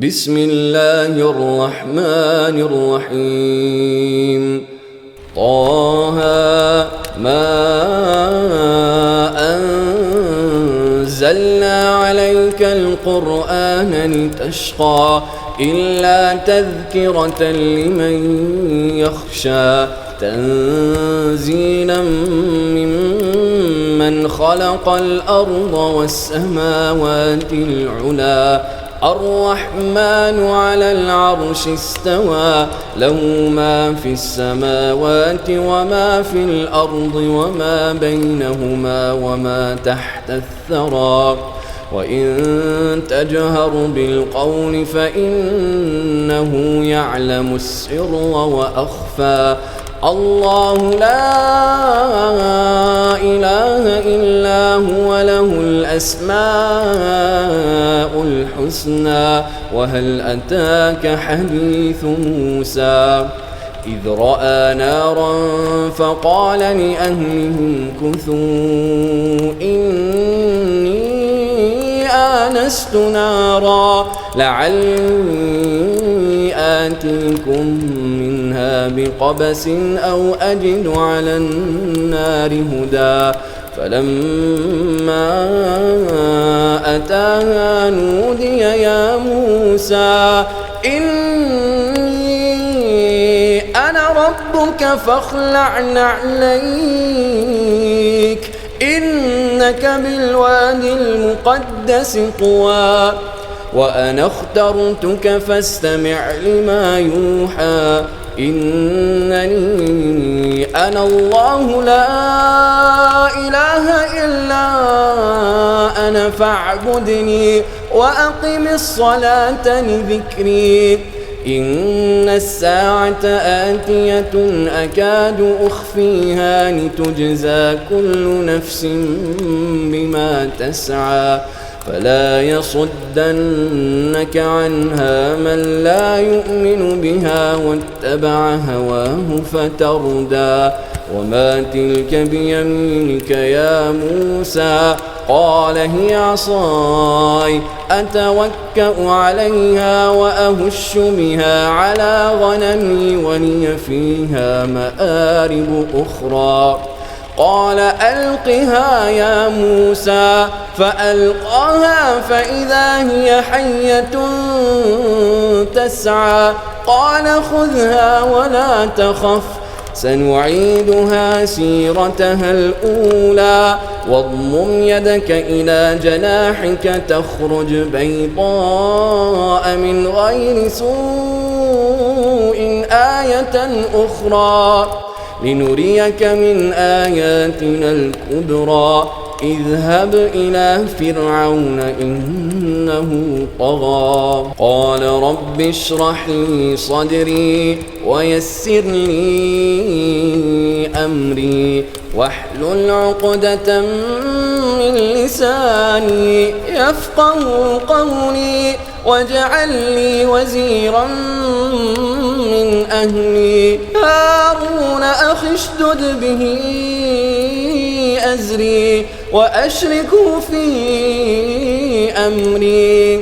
بسم الله الرحمن الرحيم. طه ما أنزلنا عليك القرآن لتشقى إلا تذكرة لمن يخشى تنزيلا ممن خلق الأرض والسماوات العلى الرحمن على العرش استوى له ما في السماوات وما في الأرض وما بينهما وما تحت الثرى وإن تجهر بالقول فإنه يعلم السر وأخفى الله لا إله إلا هو له الأسماء الحسنى وهل أتاك حديث موسى إذ رأى نارا فقال لأهلهم كثوا إني آنست نارا لعلي آتيكم منها بقبس أو أجد على النار هدى فلما أتاها نودي يا موسى إني أنا ربك فاخلع نعليك إنك بالوادي المقدس طوى وأنا اخترتك فاستمع لما يوحى إنني أنا الله لا إله إلا أنا فاعبدني وأقم الصلاة لذكري إن الساعة آتية أكاد أخفيها لتجزى كل نفس بما تسعى فلا يصدنك عنها من لا يؤمن بها واتبع هواه فتردى وما تلك بيمينك يا موسى قال هي عصاي أتوكأ عليها وأهش بها على غنمي ولي فيها مآرب أخرى قال ألقها يا موسى فألقاها فإذا هي حية تسعى قال خذها ولا تخف سنعيدها سيرتها الأولى واضمم يدك إلى جناحك تخرج بيضاء من غير سوء آية أخرى لنريك من آياتنا الكبرى اذهب إلى فرعون إنه طغى قال رب اشرح لي صدري ويسر لي أمري واحلل عقدة من لساني يفقه قولي واجعل لي وزيرا من أهلي هارون أخي اشدد به أزري وأشركه في أمري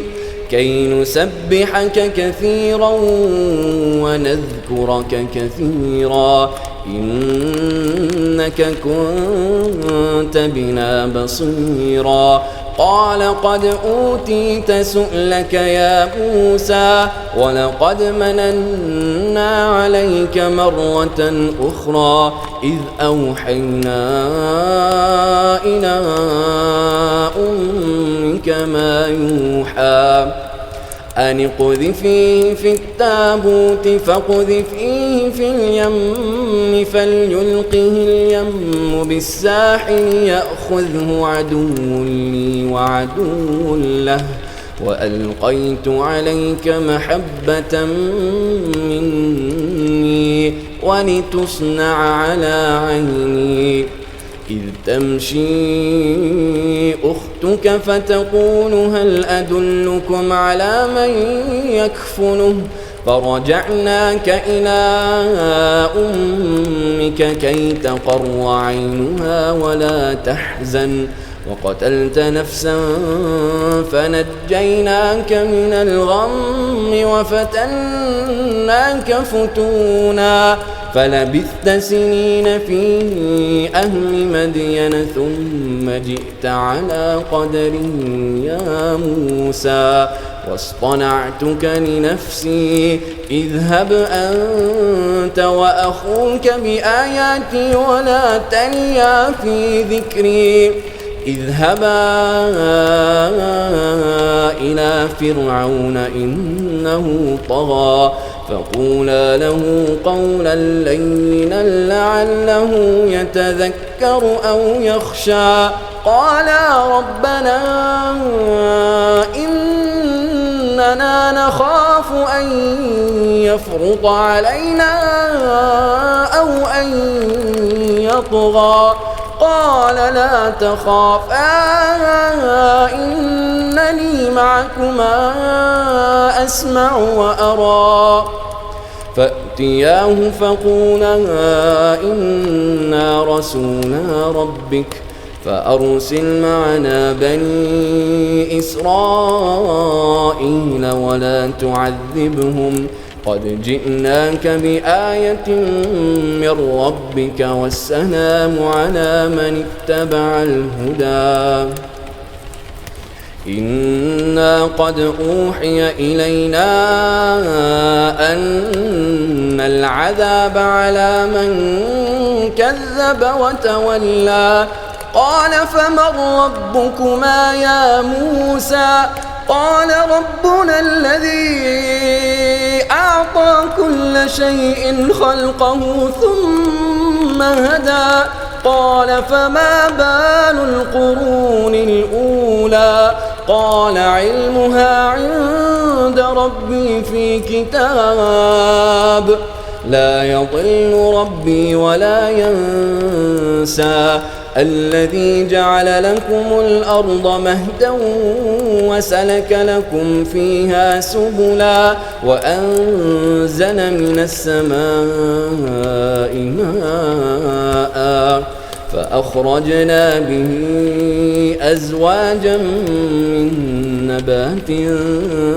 كي نسبحك كثيرا ونذكرك كثيرا إنك كنت بنا بصيرا قال قد أوتيت سؤلك يا موسى ولقد مننا عليك مرة أخرى إذ أوحينا إلى أمك ما يوحى أن اقذفيه في التابوت فاقذفيه في اليم فليلقه اليم بالساحل يأخذه عدو لي وعدو له وألقيت عليك محبة مني ولتصنع على عيني إذ تمشي أختك فتقول هل أدلكم على من يكفله فرجعناك إلى أمك كي تقر عينها ولا تحزن وقتلت نفسا فنجيناك من الغم وفتناك فتونا فلبثت سنين في أهل مدين ثم جئت على قدر يا موسى واصطنعتك لنفسي اذهب أنت وأخوك بآياتي ولا تنيا في ذكري اذهبا إلى فرعون إنه طغى فقولا له قولا لينا لعله يتذكر أو يخشى قالا ربنا إننا نخاف أن يفرط علينا أو أن يطغى قال لا تخافا إنني معكما أسمع وأرى فأتياه فقولا إنا رسولا ربك فأرسل معنا بني إسرائيل ولا تعذبهم قد جئناك بآية من ربك والسلام على من اتبع الهدى إنا قد أوحي إلينا أن العذاب على من كذب وتولى قال فمن ربكما يا موسى قال ربنا الذي أعطى كل شيء خلقه ثم هدى قال فما بال القرون الأولى قال علمها عند ربي في كتاب لا يضل ربي ولا ينسى الذي جعل لكم الأرض مهدا وسلك لكم فيها سبلا وأنزل من السماء ماء فأخرجنا به أزواجا من نبات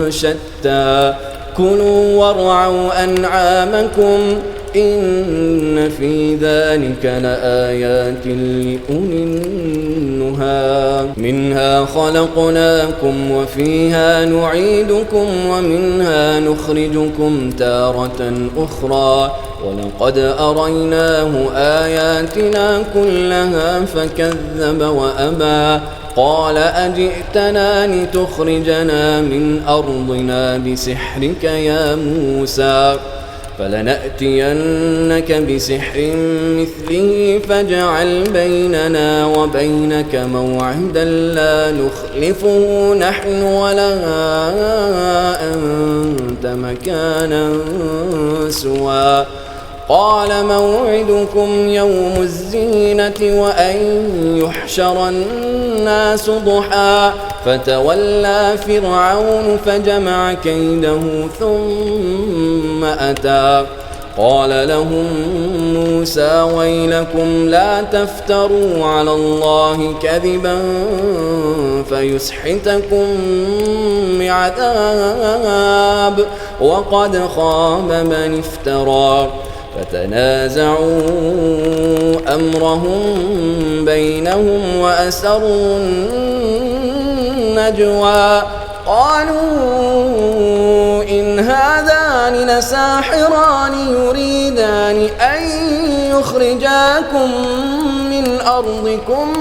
شتى كلوا وارعوا أنعامكم إن في ذلك لآيات لأولي النهى منها خلقناكم وفيها نعيدكم ومنها نخرجكم تارة أخرى ولقد أريناه آياتنا كلها فكذب وأبى قال أجئتنا لتخرجنا من أرضنا بسحرك يا موسى فلنأتينك بسحر مثله فاجعل بيننا وبينك موعدا لا نخلفه نحن ولا أنت مكانا سوى قال موعدكم يوم الزينة وأن يحشر الناس ضحى فتولى فرعون فجمع كيده ثم أتى قال لهم موسى ويلكم لا تفتروا على الله كذبا فيسحتكم بعذاب وقد خاب من افترى فتنازعوا أمرهم بينهم وأسروا النجوى قالوا إن هذان لساحران يريدان أن يخرجاكم من أرضكم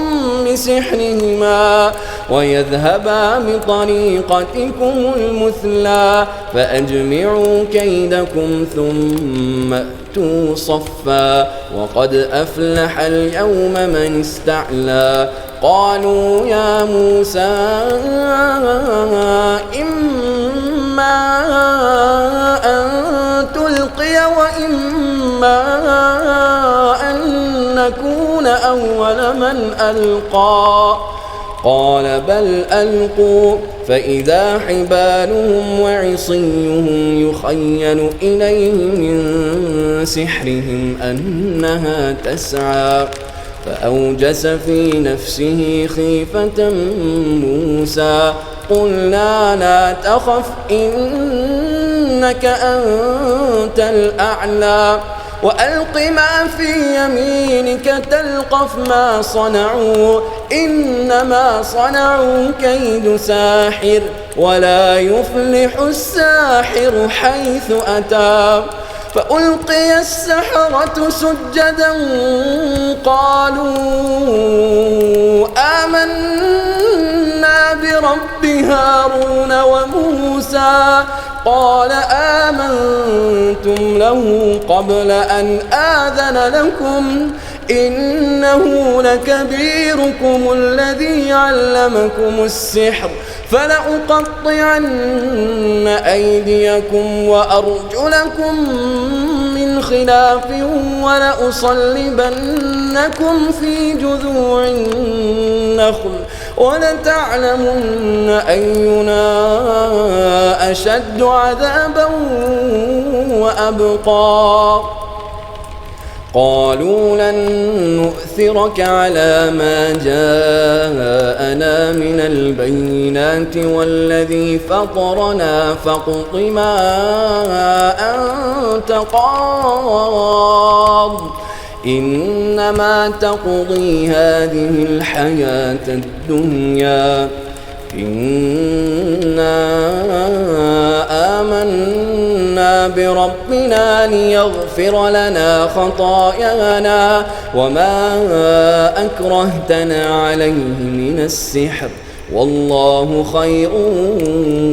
بسحرهما ويذهبا بطريقتكم المثلى فأجمعوا كيدكم ثم أتوا صفا وقد أفلح اليوم من استعلى قالوا يا موسى إما أن تلقي وإما أن نكون أول من ألقى قال بل ألقوا فإذا حبالهم وعصيهم يخيل إليه من سحرهم أنها تسعى فأوجس في نفسه خيفة موسى. قلنا لا تخف إنك أنت الأعلى وألق ما في يمينك تلقف ما صنعوا إنما صنعوا كيد ساحر ولا يفلح الساحر حيث أتى. فألقي السحرة سجدا قالوا آمنا برب هارون وموسى. قال آمنتم له قبل أن آذن لكم إنه لكبيركم الذي علمكم السحر فلأقطعن أيديكم وأرجلكم من خلاف ولأصلبنكم في جذوع النخل ولتعلمن أينا أشد عذابا وأبقى. قالوا لن نؤثرك على ما جاءنا من البينات والذي فطرنا فاقض ما أنت قاض إنما تقضي هذه الحياة الدنيا إنا آمنا بربنا ليغفر لنا خطايانا وما أكرهتنا عليه من السحر والله خير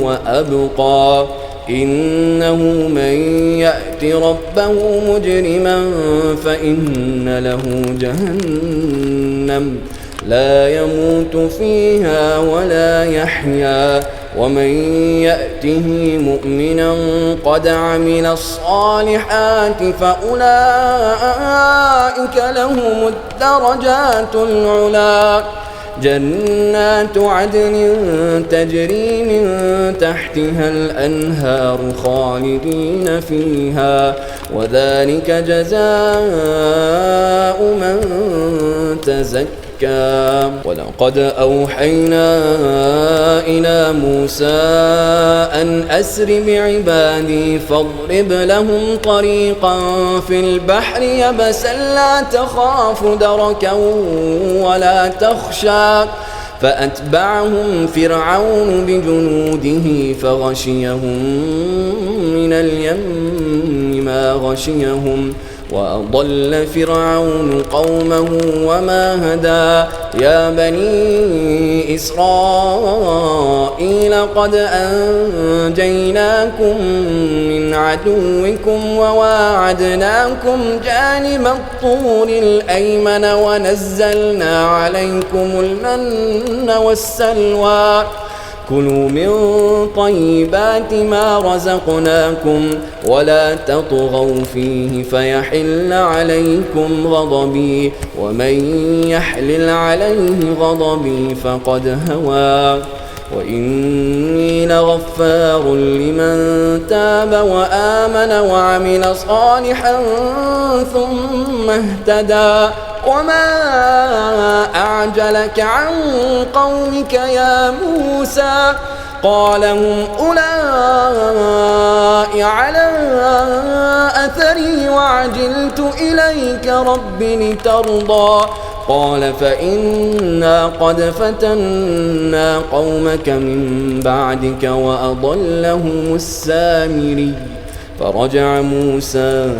وأبقى. إنه من يأت ربه مجرما فإن له جهنم لا يموت فيها ولا يحيا ومن يأته مؤمنا قد عمل الصالحات فأولئك لهم الدرجات العلى جنات عدن تجري من تحتها الأنهار خالدين فيها وذلك جزاء من تزكى. ولقد أوحينا إلى موسى أن أسر بعبادي فاضرب لهم طريقا في البحر يبسا لا تخاف دركا ولا تخشى. فأتبعهم فرعون بجنوده فغشيهم من اليم ما غشيهم وأضل فرعون قومه وما هدى. يا بني إسرائيل قد أنجيناكم من عدوكم وواعدناكم جانب الطور الأيمن ونزلنا عليكم المن والسلوى. كلوا من طيبات ما رزقناكم ولا تطغوا فيه فيحل عليكم غضبي ومن يحلل عليه غضبي فقد هوى. وإني لغفار لمن تاب وآمن وعمل صالحا ثم اهتدى. وما أعجلك عن قومك يا موسى؟ قال هم أولئك على أثري وعجلت إليك رب لترضى. قال فإنا قد فتنا قومك من بعدك وأضلهم السامري. فرجع موسى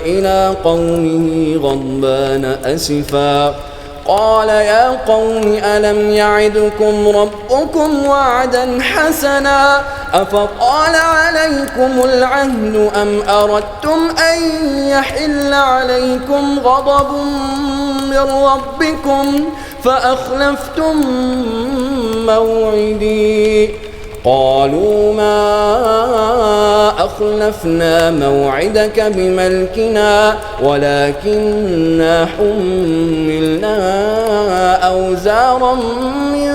إلى قومه غضبان أسفا قال يا قوم ألم يعدكم ربكم وعدا حسنا أفطال عليكم العهد أم أردتم أن يحل عليكم غضب من ربكم فأخلفتم موعدي. قالوا ما أخلفنا موعدك بملكنا ولكننا حملنا أوزارا من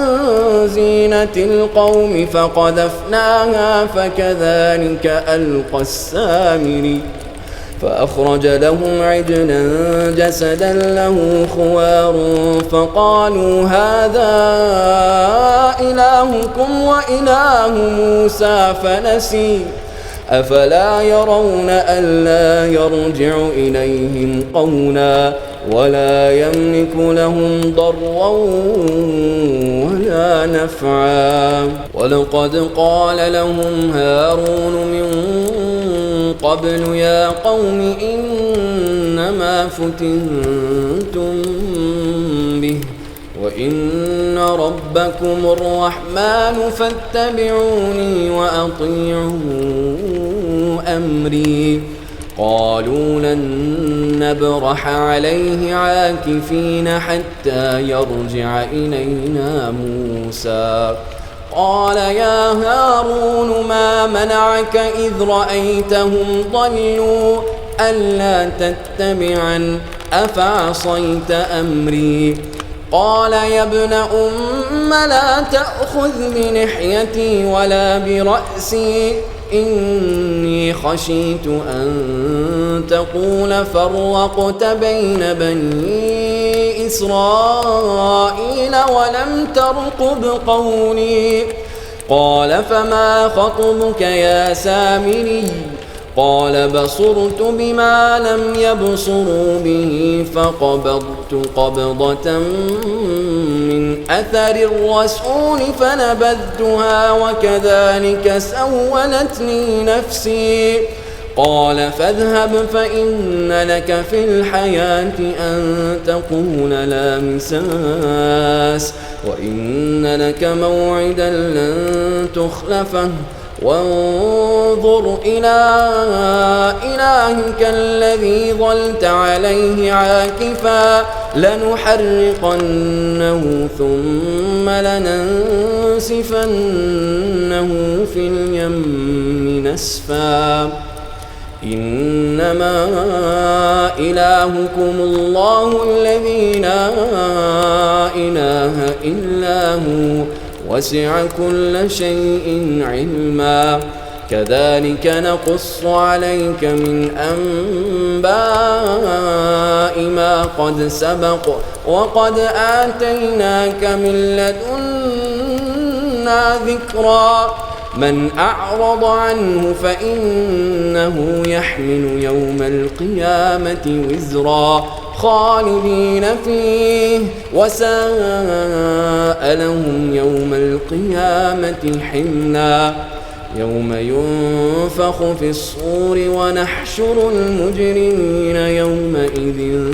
زينة القوم فقذفناها فكذلك ألقى السامري. فأخرج لهم عجلا جسدا له خوار فقالوا هذا إلهكم وإله موسى فنسي أفلا يرون ألا يرجع إليهم قولا ولا يملك لهم ضرا ولا نفعا ولقد قال لهم هارون من قبل يا قوم إنما فتنتم به وإن ربكم الرحمن فاتبعوني وأطيعوا أمري قالوا لن نبرح عليه عاكفين حتى يرجع إلينا موسى قال يا هارون ما منعك إذ رأيتهم ضلوا ألا تتبعا أفعصيت أمري قال يا ابن لا تأخذ بلحيتي ولا برأسي إني خشيت أن تقول فرقت بين بني إسرائيل ولم ترقب قولي قال فما خطبك يا سامري قال بصرت بما لم يبصروا به فقبضت قبضة من أثر الرسول فنبذتها وكذلك سولت لي نفسي قال فاذهب فإن لك في الحياة أن تقول لا مساس وإن لك موعدا لن تخلفه وانظر إلى إلهك الذي ظلت عليه عاكفا لنحرقنه ثم لننسفنه في اليم نسفا إنما إلهكم الله الذي لا إله إلا هو وسع كل شيء علما كذلك نقص عليك من أنباء ما قد سبق وقد آتيناك من لدنا ذكرا من أعرض عنه فإنه يحمل يوم القيامة وزرا خالدين فيه وساء لهم يوم القيامة حملا يوم ينفخ في الصور ونحشر المجرمين يومئذ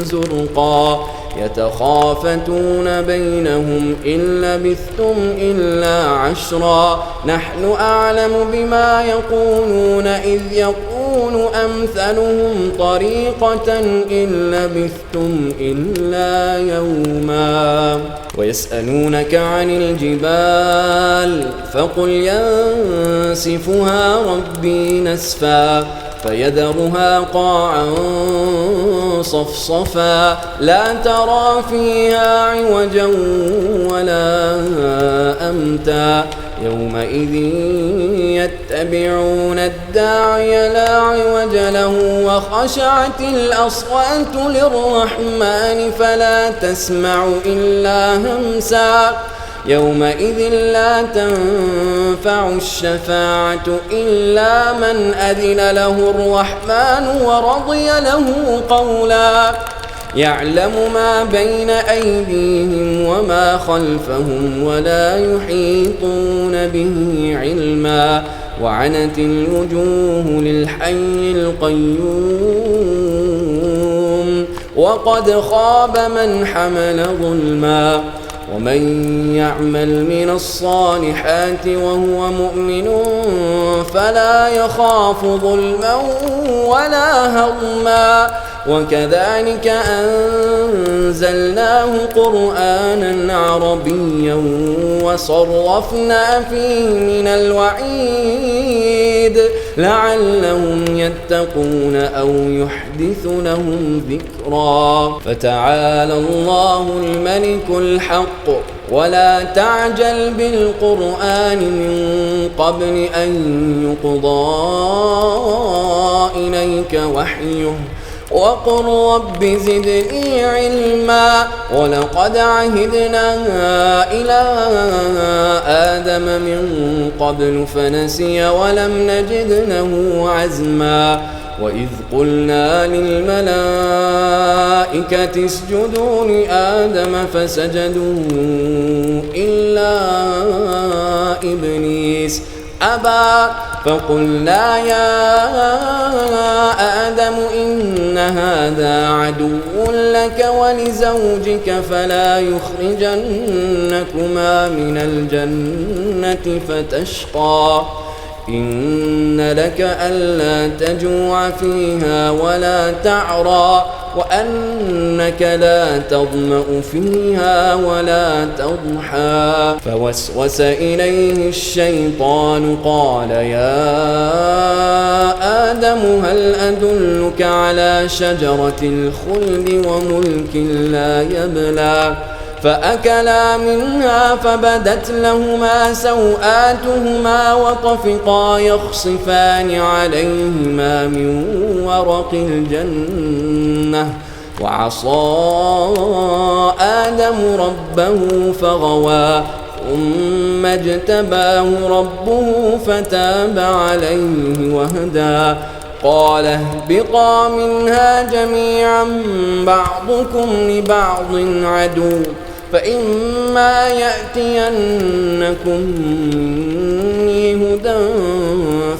زرقا يتخافتون بينهم إن لبثتم إلا عشرا نحن أعلم بما يقولون إذ يقول أمثلهم طريقة إن لبثتم إلا يوما ويسألونك عن الجبال فقل ينسفها ربي نسفا فيذرها قاعا صفصفا لا ترى فيها عوجا ولا أمتا يومئذ يتبعون الداعي لا عوج له وخشعت الأصوات للرحمن فلا تسمع إلا همسا يومئذ لا تنفع الشفاعة إلا من أذن له الرحمن ورضي له قولا يعلم ما بين أيديهم وما خلفهم ولا يحيطون به علما وعنت الوجوه للحي القيوم وقد خاب من حمل ظلما ومن يعمل من الصالحات وهو مؤمن فلا يخاف ظلما ولا هضما وكذلك أنزلناه قرآنا عربيا وصرفنا فيه من الوعيد لعلهم يتقون أو يحدث لهم ذكرا فتعالى الله الملك الحق ولا تعجل بالقرآن من قبل أن يقضى إليك وحيه وقل رب زدني علما ولقد عهدنا إلى آدم من قبل فنسي ولم نجد له عزما وإذ قلنا للملائكة اسجدوا لآدم فسجدوا إلا إبليس أبى فقلنا يا آدم إن هذا عدو لك ولزوجك فلا يخرجنكما من الجنة فتشقى إن لك ألا تجوع فيها ولا تعرى وأنك لا تظمأ فيها ولا تضحى فوسوس إليه الشيطان قال يا آدم هل أدلك على شجرة الخلد وملك لا يبلى فأكلا منها فبدت لهما سوآتهما وطفقا يخصفان عليهما من ورق الجنة وعصى آدم ربه فغوى ثم اجتباه ربه فتاب عليه وهدى قال اهبطا منها جميعا بعضكم لبعض عدو فإما يأتينكم مني هدى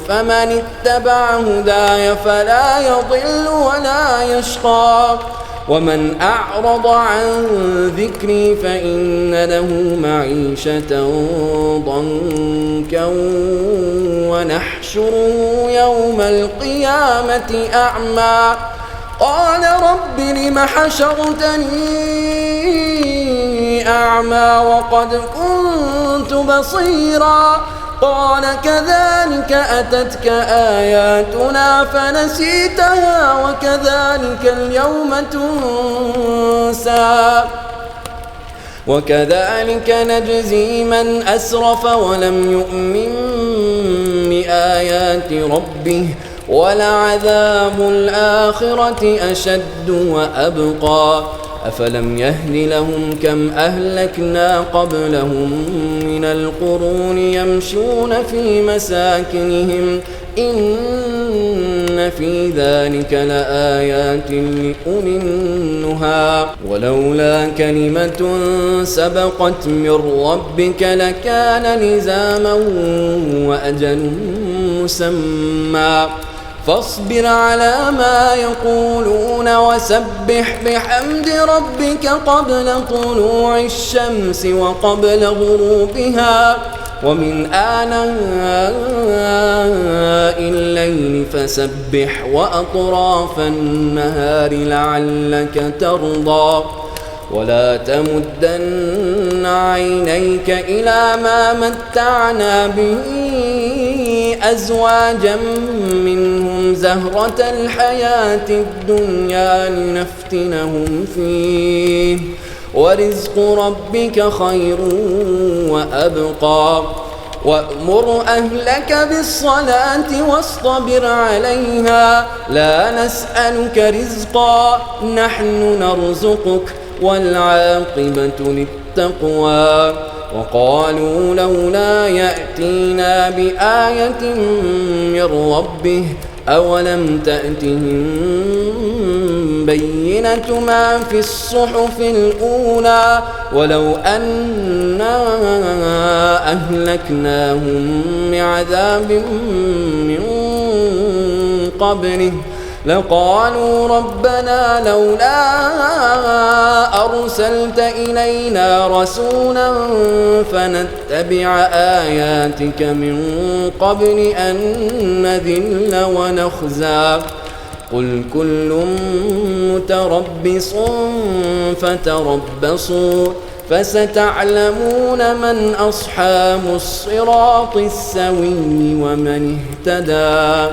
فمن اتبع هداي فلا يضل ولا يشقى ومن أعرض عن ذكري فإن له معيشة ضنكا ونحشره يوم القيامة أعمى قال رب لم حشرتني أعمى وقد كنت بصيرا قال كذلك أتتك آياتنا فنسيتها وكذلك اليوم تنسى وكذلك نجزي من أسرف ولم يؤمن بآيات ربه ولعذاب الآخرة أشد وأبقى أفلم يهد لهم كم أهلكنا قبلهم من القرون يمشون في مساكنهم إن في ذلك لآيات لأولي النهى ولولا كلمة سبقت من ربك لكان لزاما وأجل مسمى فاصبر على ما يقولون وسبح بحمد ربك قبل طلوع الشمس وقبل غروبها ومن آناء الليل فسبح وأطراف النهار لعلك ترضى ولا تمدن عينيك إلى ما متعنا به أزواجا منهم زهرة الحياة الدنيا لنفتنهم فيه ورزق ربك خير وأبقى وأمر أهلك بالصلاة واصطبر عليها لا نسألك رزقا نحن نرزقك والعاقبة للتقوى وقالوا لولا يأتينا بآية من ربه أولم تأتهم بينة ما في الصحف الأولى ولو أنا أهلكناهم بعذاب من قبله لقالوا ربنا لولا أرسلت إلينا رسولا فنتبع آياتك من قبل أن نذل ونخزى قل كل متربص فتربصوا فستعلمون من أصحاب الصراط السوي ومن اهتدى.